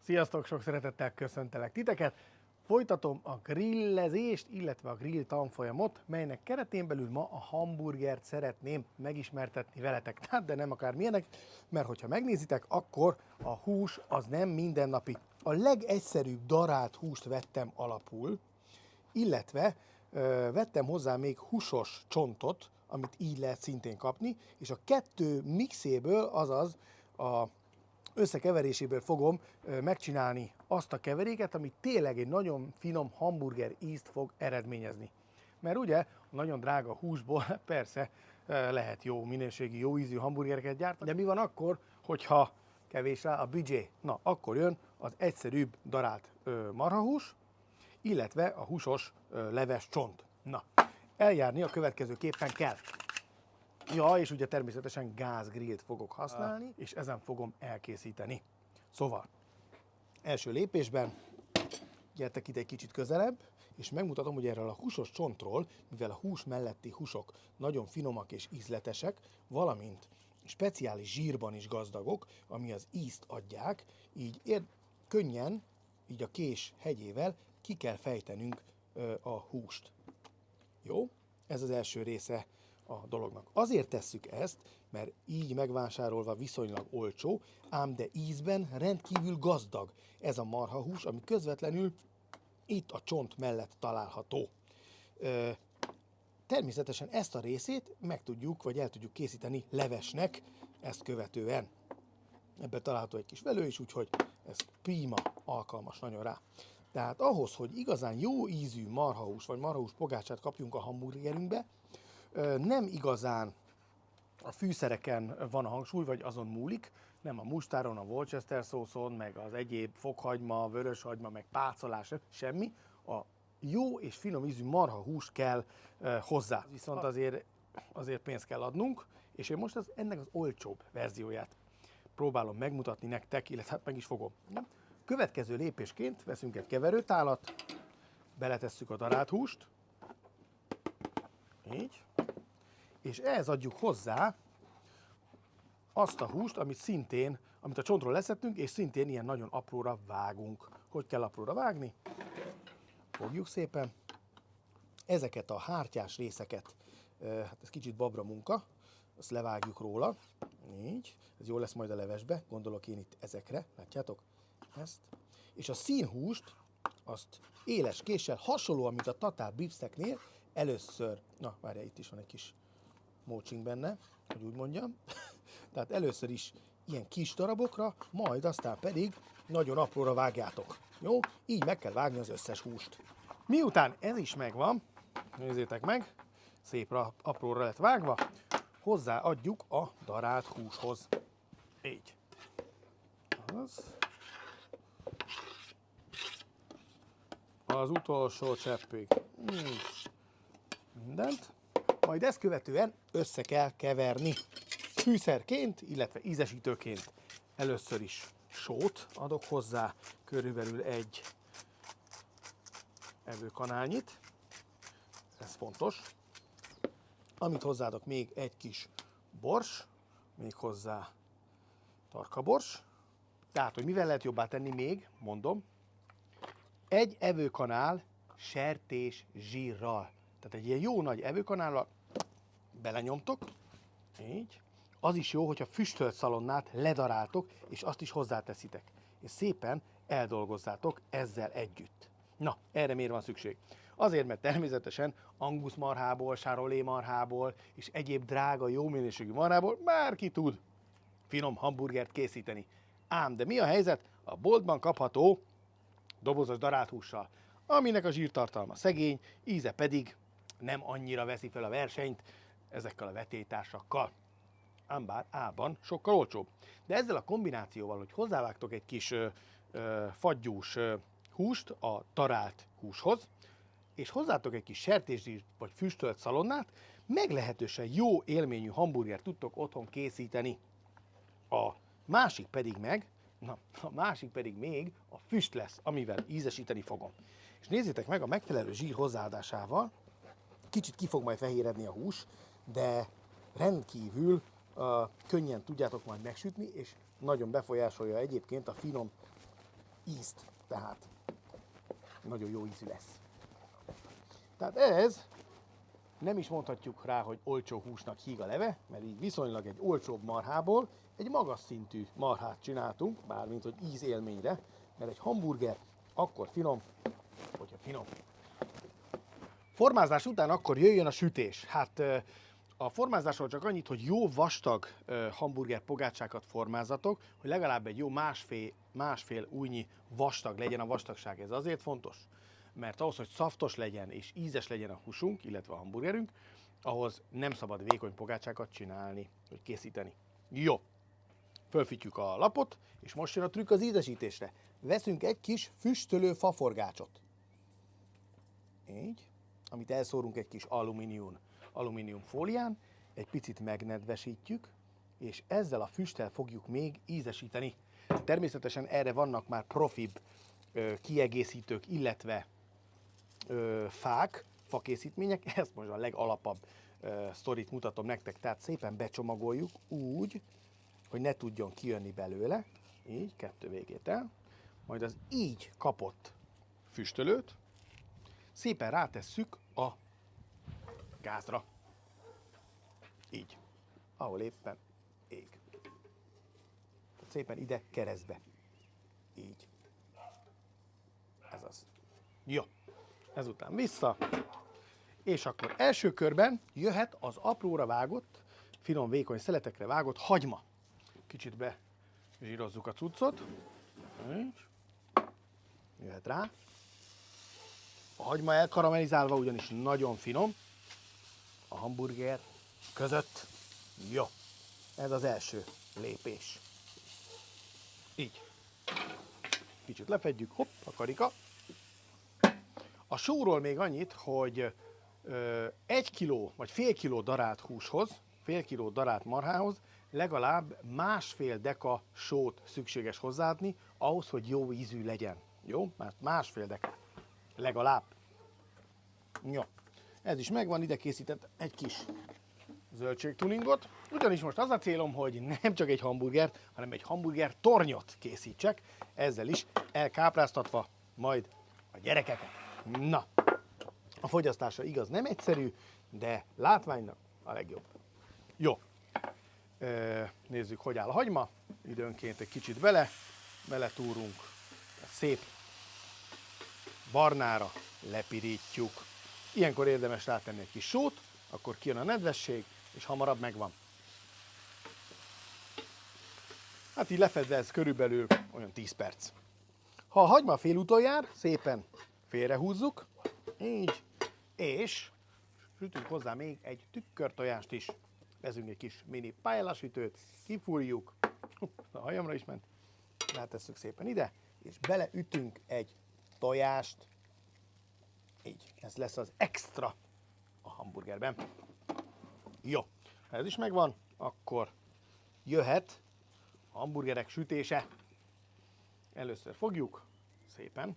Sziasztok, sok szeretettel köszöntelek titeket! Folytatom a grillezést, illetve a grill tanfolyamot, melynek keretén belül ma a hamburgert szeretném megismertetni veletek. Hát, de nem akármilyenek, mert hogyha megnézitek, akkor a hús az nem mindennapi. A legegyszerűbb darált húst vettem alapul, illetve vettem hozzá még húsos csontot, amit így lehet szintén kapni, és a kettő mixéből, azaz a összekeveréséből fogom megcsinálni azt a keveréket, ami tényleg egy nagyon finom hamburger ízt fog eredményezni. Mert ugye a nagyon drága húsból persze lehet jó minőségi, jó ízű hamburgereket gyártani, de mi van akkor, hogyha kevés rá a büdzsé? Na, akkor jön az egyszerűbb darált marhahús, illetve a húsos leves csont. Na, eljárni a következőképpen kell. Ja, és ugye természetesen gázgrillt fogok használni, és ezen fogom elkészíteni. Szóval, első lépésben gyertek ide egy kicsit közelebb, és megmutatom, hogy erről a húsos csontról, mivel a hús melletti húsok nagyon finomak és ízletesek, valamint speciális zsírban is gazdagok, ami az ízt adják, így könnyen, így a kés hegyével ki kell fejtenünk a húst. Jó? Ez az első része a dolognak. Azért tesszük ezt, mert így megvásárolva viszonylag olcsó, ám de ízben rendkívül gazdag ez a marhahús, ami közvetlenül itt a csont mellett található. Természetesen ezt a részét meg tudjuk, vagy el tudjuk készíteni levesnek ezt követően. Ebben található egy kis velő is, úgyhogy ez prima alkalmas nagyon rá. Tehát ahhoz, hogy igazán jó ízű marhahús vagy marhahús pogácsát kapjunk a hamburgerünkbe, nem igazán a fűszereken van a hangsúly, vagy azon múlik, nem a mustáron, a Worcester szószon, meg az egyéb fokhagyma, vöröshagyma, meg pácolás, semmi. A jó és finom ízű marhahús kell hozzá. Viszont azért pénzt kell adnunk, és én most ennek az olcsóbb verzióját próbálom megmutatni nektek, illetve hát meg is fogom. Következő lépésként veszünk egy keverőtálat, beletesszük a darált húst, így, és ehhez adjuk hozzá azt a húst, amit a csontról leszettünk, és szintén ilyen nagyon apróra vágunk. Hogy kell apróra vágni? Fogjuk szépen. Ezeket a hártyás részeket, hát ez kicsit babra munka, azt levágjuk róla, így, ez jó lesz majd a levesbe, gondolok én itt ezekre, látjátok? Ezt. És a színhúst, azt éles késsel, hasonlóan, mint a tatár beefsteaknél, először, na várjál, itt is van egy kis mócsink benne, hogy úgy mondjam. Tehát először is ilyen kis darabokra, majd aztán pedig nagyon apróra vágjátok. Jó? Így meg kell vágni az összes húst. Miután ez is megvan, nézzétek meg, szép apróra lett vágva, hozzáadjuk a darált húshoz. Így. Az utolsó cseppig. Mindent. Majd ezt követően össze kell keverni. Fűszerként, illetve ízesítőként először is sót adok hozzá, körülbelül egy evőkanálnyit. Ez fontos. Amit hozzáadok még egy kis bors, még hozzá tarkabors. Tehát, hogy mivel lehet jobbá tenni még, mondom, egy evőkanál sertés zsírral. Tehát egy ilyen jó nagy evőkanállal belenyomtok, így. Az is jó, hogyha füstölt szalonnát ledaráltok, és azt is hozzáteszitek. És szépen eldolgozzátok ezzel együtt. Na, erre miért van szükség? Azért, mert természetesen angus marhából, charolais marhából és egyéb drága, jó minőségű marhából bárki tud finom hamburgert készíteni. Ám, de mi a helyzet a boltban kapható dobozos darált hússal, aminek a zsírtartalma szegény, íze pedig nem annyira veszi fel a versenyt ezekkel a vetélytársakkal. Ám bár ában sokkal olcsóbb. De ezzel a kombinációval, hogy hozzávágtok egy kis fagyús húst a darált húshoz, és hozzátok egy kis sertészsírt vagy füstölt szalonnát, meglehetősen jó élményű hamburgert tudtok otthon készíteni. A másik pedig még a füst lesz, amivel ízesíteni fogom. És nézzétek meg, a megfelelő zsír hozzáadásával kicsit ki fog majd fehéredni a hús, de rendkívül könnyen tudjátok majd megsütni, és nagyon befolyásolja egyébként a finom ízt. Tehát nagyon jó ízű lesz. Tehát ez nem is mondhatjuk rá, hogy olcsó húsnak híg a leve, mert így viszonylag egy olcsóbb marhából egy magas szintű marhát csináltunk, bármint hogy ízélményre, mert egy hamburger akkor finom, hogyha finom. Formázás után akkor jöjjön a sütés. Hát a formázásról csak annyit, hogy jó vastag hamburger pogácsákat formázatok, hogy legalább egy jó másfél ujnyi vastag legyen a vastagság. Ez azért fontos, mert ahhoz, hogy szaftos legyen és ízes legyen a húsunk, illetve a hamburgerünk, ahhoz nem szabad vékony pogácsákat csinálni, vagy készíteni. Jó, fölfitjük a lapot, és most jön a trükk az ízesítésre. Veszünk egy kis füstölő faforgácsot. Így, amit elszórunk egy kis alumínium fólián, egy picit megnedvesítjük, és ezzel a füsttel fogjuk még ízesíteni. Természetesen erre vannak már profibb kiegészítők, illetve fakészítmények. Ezt most a legalapabb sztorit mutatom nektek, tehát szépen becsomagoljuk úgy, hogy ne tudjon kijönni belőle, így, kettő végét el, majd az így kapott füstölőt szépen rátesszük a gázra. Így. Ahol éppen ég. Tehát szépen ide keresztbe. Így. Ez az. Jó. Ezután vissza. És akkor első körben jöhet az apróra vágott, finom vékony szeletekre vágott hagyma. Kicsit bezsírozzuk a cuccot. Így. Jöhet rá. A hagyma elkaramellizálva ugyanis nagyon finom a hamburger között. Jó, ez az első lépés. Így. Kicsit lefedjük, hopp, a karika. A sóról még annyit, hogy 1 kiló vagy fél kiló darált húshoz, fél kiló darált marhához legalább 1,5 deka sót szükséges hozzáadni, ahhoz, hogy jó ízű legyen. Jó? Mert 1,5 deka. Legalább. Jó. Ez is megvan, ide készített egy kis zöldségtuningot. Ugyanis most az a célom, hogy nem csak egy hamburgert, hanem egy hamburger tornyot készítsek, ezzel is elkápráztatva majd a gyerekeket. Na, a fogyasztása igaz nem egyszerű, de látványnak a legjobb. Jó. Nézzük, hogy áll a hagyma. Időnként egy kicsit beletúrunk, szép barnára lepirítjuk. Ilyenkor érdemes rátenni egy kis sót, akkor kijön a nedvesség, és hamarabb megvan. Hát így lefedve ez körülbelül olyan 10 perc. Ha a hagyma félúton jár, szépen félrehúzzuk, így, és sütünk hozzá még egy tükörtojást is. Vezünk egy kis mini pályálasütőt, kifúrjuk, a hajamra is ment, rátesszük szépen ide, és beleütünk egy tojást. Így, ez lesz az extra a hamburgerben. Jó, ha ez is megvan, akkor jöhet a hamburgerek sütése. Először fogjuk szépen,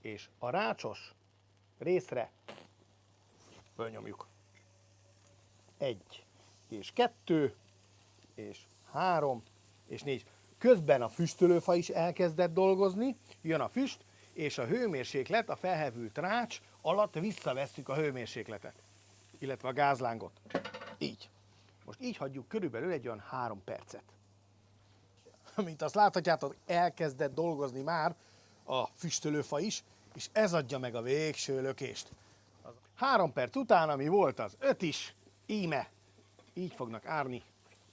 és a rácsos részre fölnyomjuk. 1, és 2, és 3, és 4. Közben a füstölőfa is elkezdett dolgozni, jön a füst, és a hőmérséklet, a felhevült rács alatt visszavesszük a hőmérsékletet, illetve a gázlángot. Így. Most így hagyjuk körülbelül egy olyan 3 percet. Mint azt láthatjátok, elkezdett dolgozni már a füstölőfa is, és ez adja meg a végső lökést. 3 perc után, ami volt az 5 is, íme így fognak árni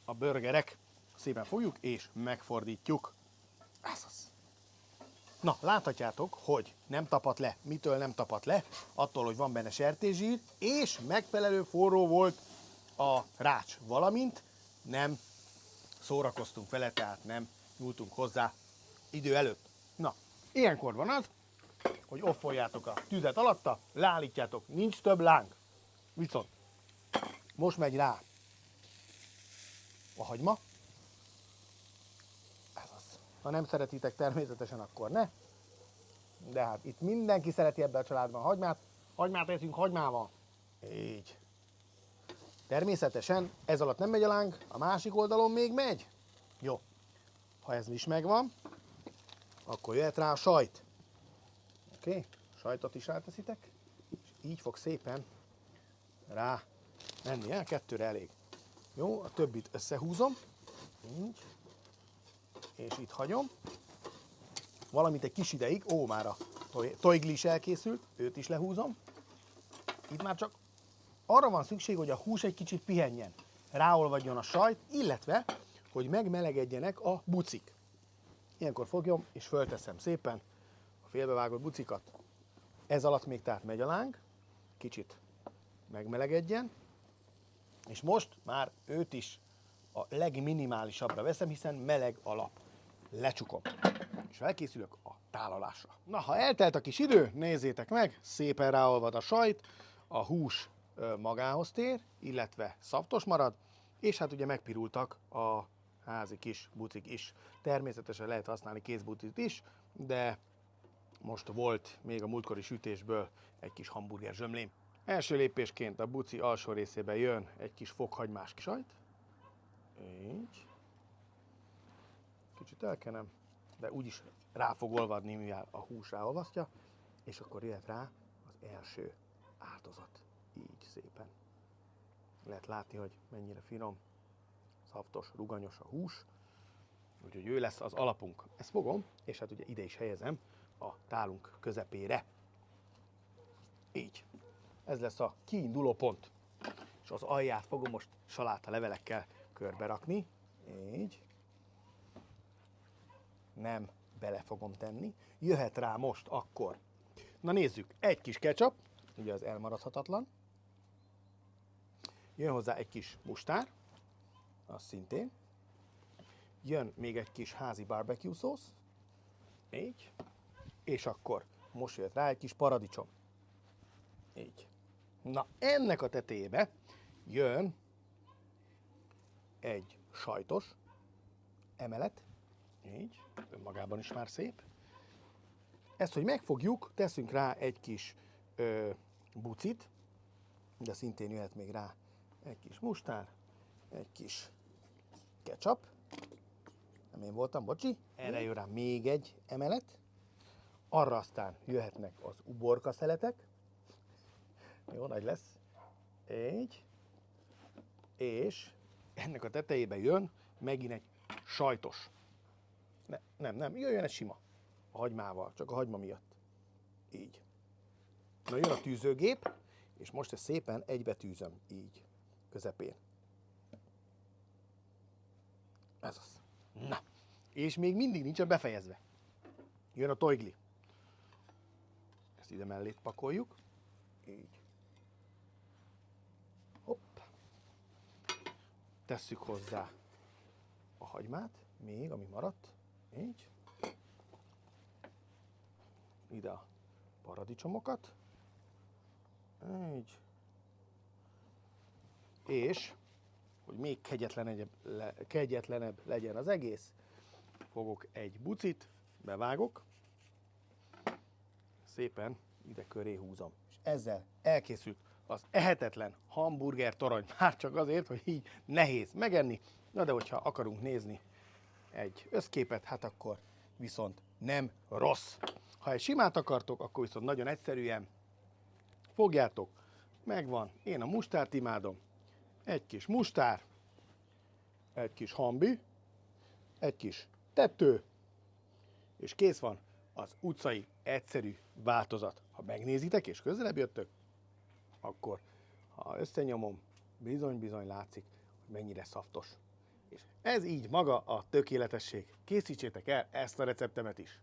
a burgerek. Szépen fogjuk és megfordítjuk. Ez az. Na, láthatjátok, hogy nem tapadt le. Mitől nem tapadt le? Attól, hogy van benne sertészsír, és megfelelő forró volt a rács, valamint nem szórakoztunk vele, tehát nem nyúltunk hozzá idő előtt. Na, ilyenkor van az, hogy offoljátok a tüzet alatta, leállítjátok, nincs több láng. Viszont most megy rá a hagyma. Ez az. Ha nem szeretitek természetesen, akkor ne. De hát itt mindenki szereti ebben a családban a hagymát. Hagymát eszünk hagymával. Így. Természetesen ez alatt nem megy a láng, a másik oldalon még megy. Jó. Ha ez is megvan, akkor jöhet rá a sajt. Oké? Sajtot is ráteszitek, és így fog szépen rá menni. El, 2-re elég. Jó, a többit összehúzom. Így. És itt hagyom. Valamint egy kis ideig, már a tojgli is elkészült, őt is lehúzom. Itt már csak arra van szükség, hogy a hús egy kicsit pihenjen, ráolvadjon a sajt, illetve, hogy megmelegedjenek a bucik. Ilyenkor fogjam és fölteszem szépen a félbevágott bucikat. Ez alatt még tehát megy a láng, kicsit megmelegedjen, és most már őt is a legminimálisabbra veszem, hiszen meleg a lap. Lecsukom, és felkészülök a tálalásra. Na, ha eltelt a kis idő, nézzétek meg, szépen ráolvad a sajt, a hús magához tér, illetve szaftos marad, és hát ugye megpirultak a házi kis bucik is. Természetesen lehet használni kézbucit is, de most volt még a múltkori sütésből egy kis hamburger zsömlém. Első lépésként a buci alsó részébe jön egy kis fokhagymás sajt. Így. Kicsit elkenem, de úgyis rá fog olvadni, mivel a hús ráolvasztja, és akkor jöhet rá az első áltozat. Így szépen. Lehet látni, hogy mennyire finom, szaftos, ruganyos a hús. Úgyhogy ő lesz az alapunk. Ezt fogom, és hát ugye ide is helyezem a tálunk közepére. Így. Ez lesz a kiinduló pont. És az alját fogom most saláta levelekkel körbe rakni. Így. Nem bele fogom tenni. Jöhet rá most akkor. Na nézzük, egy kis ketchup, ugye az elmaradhatatlan. Jön hozzá egy kis mustár, az szintén. Jön még egy kis házi barbecue szósz. Így. És akkor most jött rá egy kis paradicsom. Így. Na, ennek a tetejébe jön egy sajtos emelet. Így. Önmagában is már szép. Ezt, hogy megfogjuk, teszünk rá egy kis bucit, de szintén jöhet még rá egy kis mustár, egy kis ketchup. Nem én voltam, bocsi. Erre jön rá még egy emelet. Arra aztán jöhetnek az uborka szeletek. Jó, nagy lesz. Így. És ennek a tetejébe jön megint egy sajtos. Nem, jöjjön egy sima. A hagymával, csak a hagyma miatt. Így. Na, jön a tűzőgép, és most ezt szépen egybetűzöm, így, közepén. Ez az. Na, és még mindig nincsen befejezve. Jön a tojgli. Ezt ide mellé pakoljuk. Így. Hopp. Tesszük hozzá a hagymát, még, ami maradt. Így. Ide a paradicsomokat. Így. És, hogy még kegyetlenebb legyen az egész, fogok egy bucit, bevágok, szépen ide köré húzom. És ezzel elkészült az ehetetlen hamburger torony. Már csak azért, hogy így nehéz megenni. Na de hogyha akarunk nézni egy összképet, hát akkor viszont nem rossz. Ha egy simát akartok, akkor viszont nagyon egyszerűen fogjátok, megvan, én a mustárt imádom, egy kis mustár, egy kis hambi, egy kis tető, és kész van az utcai egyszerű változat. Ha megnézitek és közelebb jöttök, akkor ha összenyomom, bizony látszik, hogy mennyire szaftos. És ez így maga a tökéletesség. Készítsétek el ezt a receptemet is!